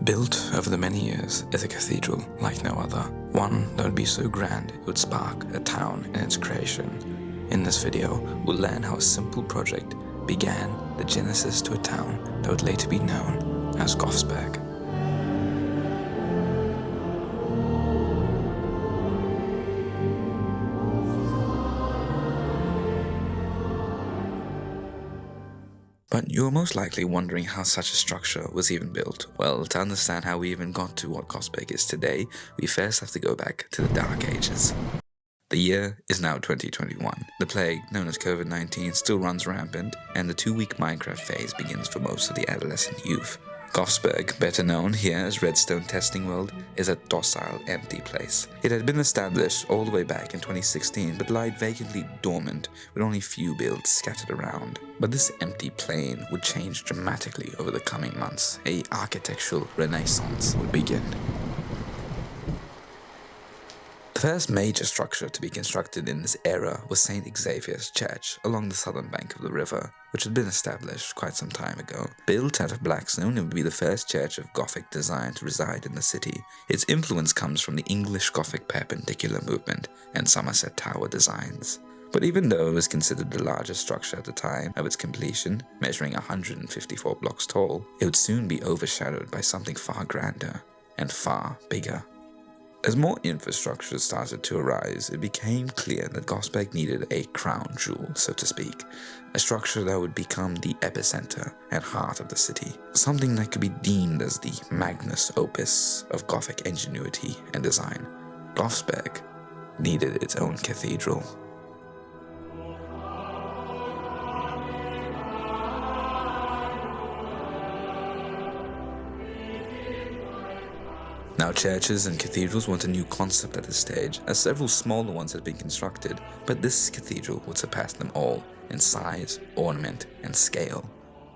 Built over the many years is a cathedral like no other, one that would be so grand it would spark a town in its creation. In this video, we'll learn how a simple project began the genesis to a town that would later be known as Gothsburg. But you're most likely wondering how such a structure was even built. Well, to understand how we even got to what Gothsburg is today, we first have to go back to the Dark Ages. The year is now 2021. The plague, known as COVID-19, still runs rampant, and the 2-week Minecraft phase begins for most of the adolescent youth. Gothsburg, better known here as Redstone Testing World, is a docile, empty place. It had been established all the way back in 2016, but lied vacantly dormant, with only few builds scattered around. But this empty plain would change dramatically over the coming months. An architectural renaissance would begin. The first major structure to be constructed in this era was St. Xavier's Church along the southern bank of the river, which had been established quite some time ago. Built out of blackstone, it would be the first church of Gothic design to reside in the city. Its influence comes from the English Gothic Perpendicular movement and Somerset Tower designs. But even though it was considered the largest structure at the time of its completion, measuring 154 blocks tall, it would soon be overshadowed by something far grander and far bigger. As more infrastructure started to arise, it became clear that Gothsburg needed a crown jewel, so to speak, a structure that would become the epicenter and heart of the city, something that could be deemed as the magnus opus of Gothic ingenuity and design. Gothsburg needed its own cathedral. Now, churches and cathedrals weren't a new concept at this stage, as several smaller ones had been constructed, but this cathedral would surpass them all in size, ornament, and scale.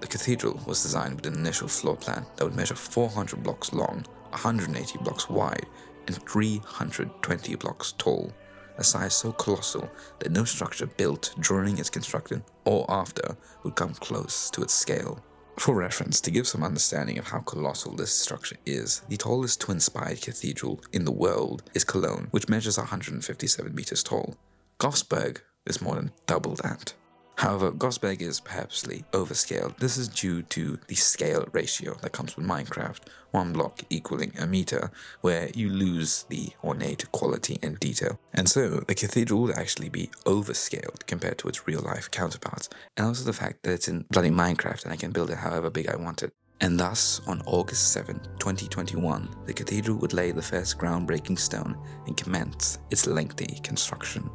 The cathedral was designed with an initial floor plan that would measure 400 blocks long, 180 blocks wide, and 320 blocks tall, a size so colossal that no structure built during its construction or after would come close to its scale. For reference, to give some understanding of how colossal this structure is, the tallest twin-spired cathedral in the world is Cologne, which measures 157 meters tall. Gothsburg is more than double that. However, Gothsburg is purposely overscaled. This is due to the scale ratio that comes with Minecraft, 1 block equaling a meter, where you lose the ornate quality and detail. And so, the cathedral would actually be overscaled compared to its real-life counterparts, and also the fact that it's in bloody Minecraft and I can build it however big I want it. And thus, on August 7, 2021, the cathedral would lay the first groundbreaking stone and commence its lengthy construction.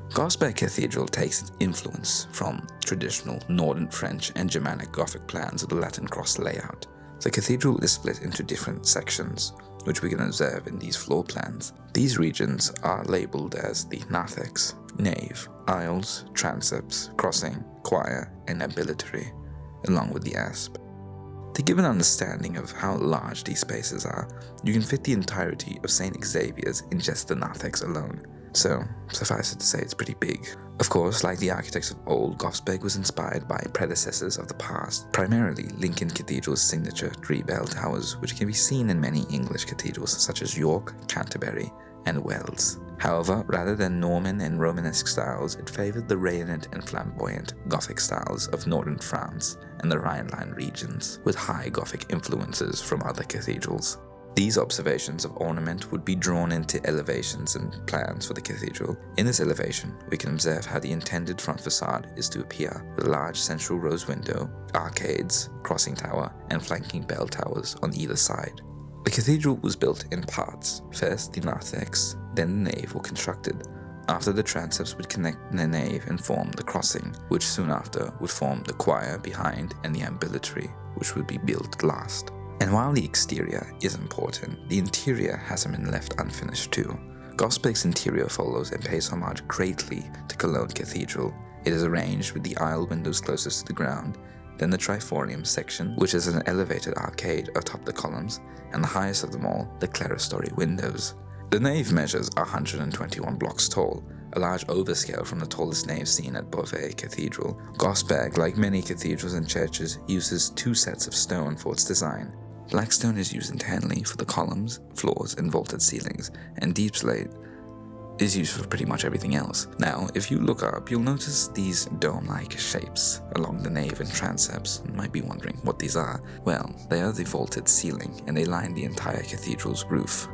Gothsburg Cathedral takes its influence from traditional Northern French and Germanic Gothic plans of the Latin cross layout. The cathedral is split into different sections, which we can observe in these floor plans. These regions are labeled as the narthex, nave, aisles, transepts, crossing, choir, and ambulatory, along with the asp. To give an understanding of how large these spaces are, you can fit the entirety of St. Xavier's in just the narthex alone. So, suffice it to say, it's pretty big. Of course, like the architects of old, Gothsburg was inspired by predecessors of the past, primarily Lincoln Cathedral's signature 3 bell towers, which can be seen in many English cathedrals such as York, Canterbury, and Wells. However, rather than Norman and Romanesque styles, it favored the radiant and flamboyant Gothic styles of northern France and the Rhineland regions, with high Gothic influences from other cathedrals. These observations of ornament would be drawn into elevations and plans for the cathedral. In this elevation, we can observe how the intended front facade is to appear, with a large central rose window, arcades, crossing tower, and flanking bell towers on either side. The cathedral was built in parts. First the narthex, then the nave were constructed. After, the transepts would connect the nave and form the crossing, which soon after would form the choir behind and the ambulatory, which would be built last. And while the exterior is important, the interior hasn't been left unfinished too. Gothsburg's interior follows and pays homage greatly to Cologne Cathedral. It is arranged with the aisle windows closest to the ground, then the triforium section, which is an elevated arcade atop the columns, and the highest of them all, the clerestory windows. The nave measures 121 blocks tall, a large overscale from the tallest nave seen at Beauvais Cathedral. Gothsburg, like many cathedrals and churches, uses 2 sets of stone for its design. Black stone is used internally for the columns, floors, and vaulted ceilings, and deep slate is used for pretty much everything else. Now, if you look up, you'll notice these dome-like shapes along the nave and transepts, and might be wondering what these are. Well, they are the vaulted ceiling, and they line the entire cathedral's roof.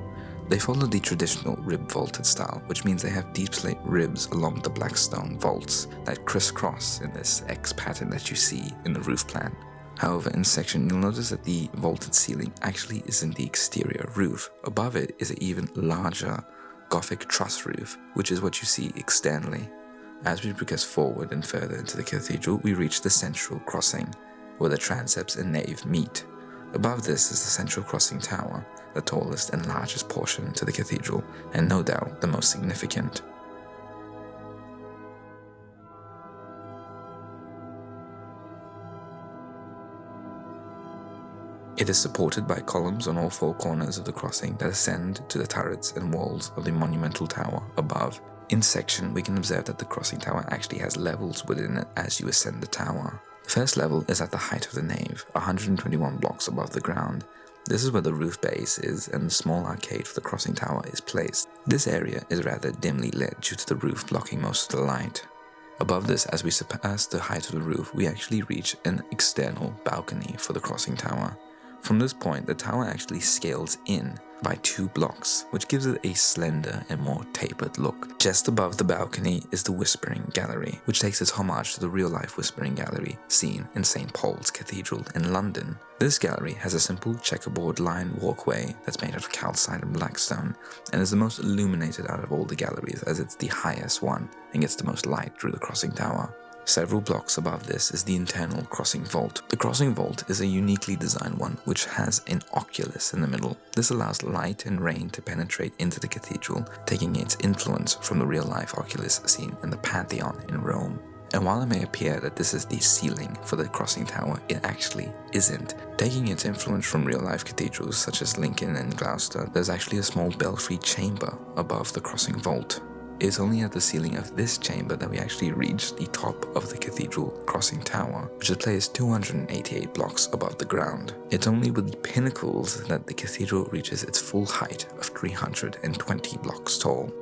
They follow the traditional rib-vaulted style, which means they have deep slate ribs along the black stone vaults that crisscross in this X pattern that you see in the roof plan. However, in section, you'll notice that the vaulted ceiling actually isn't the exterior roof. Above it is an even larger Gothic truss roof, which is what you see externally. As we progress forward and further into the cathedral, we reach the central crossing, where the transepts and nave meet. Above this is the central crossing tower, the tallest and largest portion to the cathedral, and no doubt the most significant. It is supported by columns on all four corners of the crossing that ascend to the turrets and walls of the monumental tower above. In section, we can observe that the crossing tower actually has levels within it as you ascend the tower. The first level is at the height of the nave, 121 blocks above the ground. This is where the roof base is and the small arcade for the crossing tower is placed. This area is rather dimly lit due to the roof blocking most of the light. Above this, as we surpass the height of the roof, we actually reach an external balcony for the crossing tower. From this point, the tower actually scales in by 2 blocks, which gives it a slender and more tapered look. Just above the balcony is the Whispering Gallery, which takes its homage to the real-life Whispering Gallery seen in St. Paul's Cathedral in London. This gallery has a simple checkerboard line walkway that's made out of calcite and blackstone, and is the most illuminated out of all the galleries as it's the highest one and gets the most light through the crossing tower. Several blocks above this is the internal crossing vault. The crossing vault is a uniquely designed one which has an oculus in the middle. This allows light and rain to penetrate into the cathedral, taking its influence from the real-life oculus seen in the Pantheon in Rome. And while it may appear that this is the ceiling for the crossing tower, it actually isn't. Taking its influence from real-life cathedrals such as Lincoln and Gloucester, there's actually a small belfry chamber above the crossing vault. It's only at the ceiling of this chamber that we actually reach the top of the cathedral crossing tower, which is placed 288 blocks above the ground. It's only with the pinnacles that the cathedral reaches its full height of 320 blocks tall.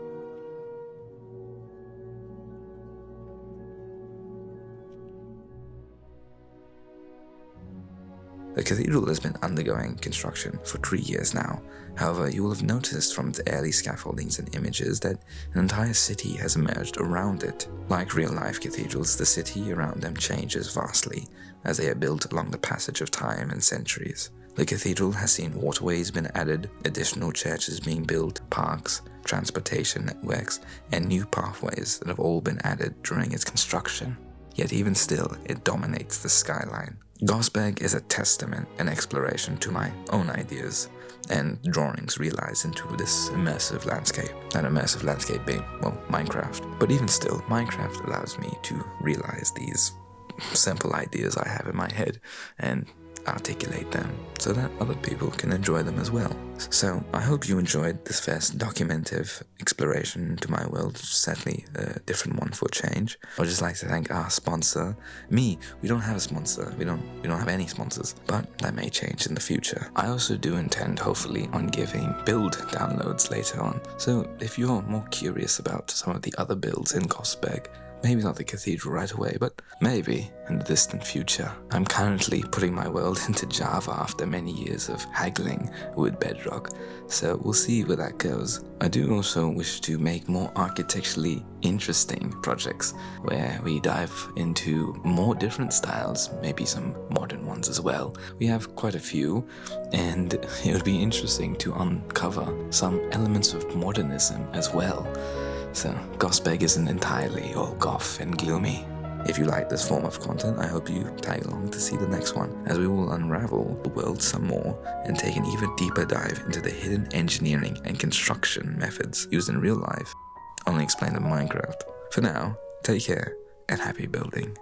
The cathedral has been undergoing construction for 3 years now. However, you will have noticed from the early scaffoldings and images that an entire city has emerged around it. Like real-life cathedrals, the city around them changes vastly as they are built along the passage of time and centuries. The cathedral has seen waterways been added, additional churches being built, parks, transportation networks, and new pathways that have all been added during its construction. Yet even still, it dominates the skyline. Gothsburg is a testament and exploration to my own ideas and drawings realized into this immersive landscape. That immersive landscape being, well, Minecraft. But even still, Minecraft allows me to realize these simple ideas I have in my head and articulate them so that other people can enjoy them as well. So I hope you enjoyed this first documentative exploration into my world, certainly a different one for a change. I would just like to thank our sponsor. We don't have a sponsor, we don't have any sponsors, but that may change in the future. I also do intend, hopefully, on giving build downloads later on, so if you're more curious about some of the other builds in Gothsburg, maybe not the cathedral right away, but maybe in the distant future. I'm currently putting my world into Java after many years of haggling with Bedrock, so we'll see where that goes. I do also wish to make more architecturally interesting projects where we dive into more different styles, maybe some modern ones as well. We have quite a few, and it would be interesting to uncover some elements of modernism as well. So Gothsburg isn't entirely all goth and gloomy. If you like this form of content, I hope you tag along to see the next one, as we will unravel the world some more and take an even deeper dive into the hidden engineering and construction methods used in real life, only explained in Minecraft. For now, take care and happy building.